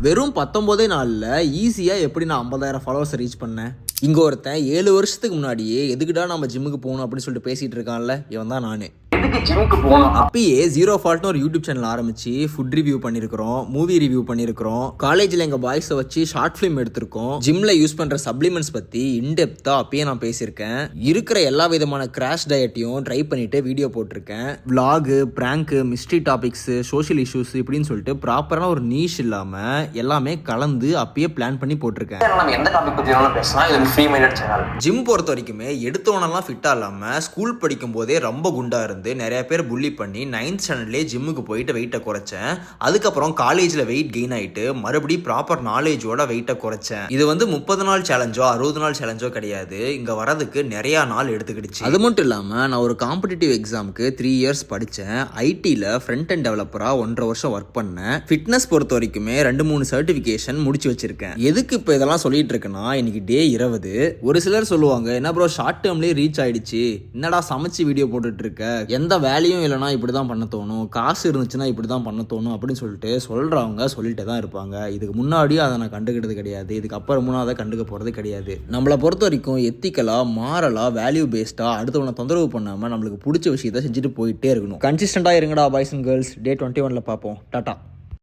வெறும் 19 நாளில் ஈஸியாக எப்படி நான் 50,000 ஃபாலோவர்ஸ் ரீச் பண்ணேன். இங்கே ஒருத்தன் 7 வருஷத்துக்கு முன்னாடியே எதுக்குடா நம்ம ஜிம்முக்கு போகணும் அப்படின்னு சொல்லிட்டு பேசிகிட்டு இருக்கான்ல, இவன் தான் நான். அப்பயே ஜீரோ ஃபால்ட்னு ஒரு யூடியூப் சேனல் ஆரம்பிச்சு ஃபுட் ரிவ்யூ பண்ணியிருக்கிறோம், மூவி ரிவ்யூ பண்ணியிருக்கிறோம், காலேஜில் எங்கள் பாய்ஸை வச்சு ஷார்ட் ஃபிலிம் எடுத்திருக்கோம், ஜிம்ல யூஸ் பண்ணுற சப்ளிமெண்ட்ஸ் பற்றி இன்டெப்த்தாக அப்பயே நான் பேசியிருக்கேன். இருக்கிற எல்லா விதமான கிராஷ் டயட்டையும் ட்ரை பண்ணிட்டு வீடியோ போட்டிருக்கேன். Vlog, franc, mystery topics, social issues இப்படின்னு சொல்லிட்டு ப்ராப்பரான ஒரு நீஷ் இல்லாமல் எல்லாமே கலந்து அப்பயே பிளான் பண்ணி போட்டிருக்கேன். ஜிம் பொறுத்த வரைக்குமே எடுத்தவனெல்லாம் ஃபிட்டாக இல்லாமல் ஸ்கூல் படிக்கும் போதே ரொம்ப குண்டா இருந்து நிறைய பேர் புள்ளி பண்ணி 9th ஸ்டாண்டர்ட்லேயே ஜிம்முக்கு போயிட்டு வெயிட்டை குறைச்சேன். அதுக்கப்புறம் காலேஜில் வெயிட் கெயின் ஆகிட்டு மறுபடியும் ப்ராப்பர் நாலேஜோட வெயிட்டை குறைச்சேன். இது வந்து 30 நாள் சேலஞ்சோ 60 நாள் சேலஞ்சோ கிடையாது, இங்கே வரதுக்கு நிறையா நாள் எடுத்துக்கிடுச்சு. அது மட்டும் இல்லாமல் நான் ஒரு காம்படிட்டிவ் எக்ஸாமுக்கு 3 இயர்ஸ் படித்தேன். ஐடியில் ஃப்ரண்ட் அண்ட் டெவலப்பராக 1.5 வருஷம் ஒர்க் பண்ணேன். ஃபிட்னஸ் பொறுத்த வரைக்குமே 2-3 சர்டிஃபிகேஷன் முடிச்சு வச்சிருக்கேன். எதுக்கு இப்போ இதெல்லாம் சொல்லிட்டு இருக்கேன்னா, இன்னைக்கு டே 20. ஒரு சிலர் சொல்லுவாங்க, என்ன ப்ரோ ஷார்ட் டேர்ம்லேயே ரீச் ஆயிடுச்சு, என்னடா சமைச்சு வீடியோ போட்டுட்டு இருக்க, எந்த வேலையும் இல்லைனா இப்படி தான் பண்ண தோணும், காசு இருந்துச்சுன்னா இப்படி தான் பண்ண தோணும் அப்படின்னு சொல்லிட்டு சொல்கிறவங்க சொல்லிட்டு தான் இருப்பாங்க. இதுக்கு முன்னாடியும் அதை நான் கண்டுக்கிட்டது கிடையாது, இதுக்கு அப்புறமும் அதை கண்டுக்க போகிறது கிடையாது. நம்மளை பொறுத்த வரைக்கும் எத்திக்கலாக, மாரலாக, வேல்யூ பேஸ்டாக அடுத்தவனை தொந்தரவு பண்ணாமல் நம்மளுக்கு பிடிச்ச விஷயத்தை செஞ்சுட்டு போயிட்டே இருக்கணும். கன்சிஸ்டண்டாக இருங்கடா பாய்ஸ் அண்ட் கேர்ள்ஸ். டே 21 பார்ப்போம். டாட்டா.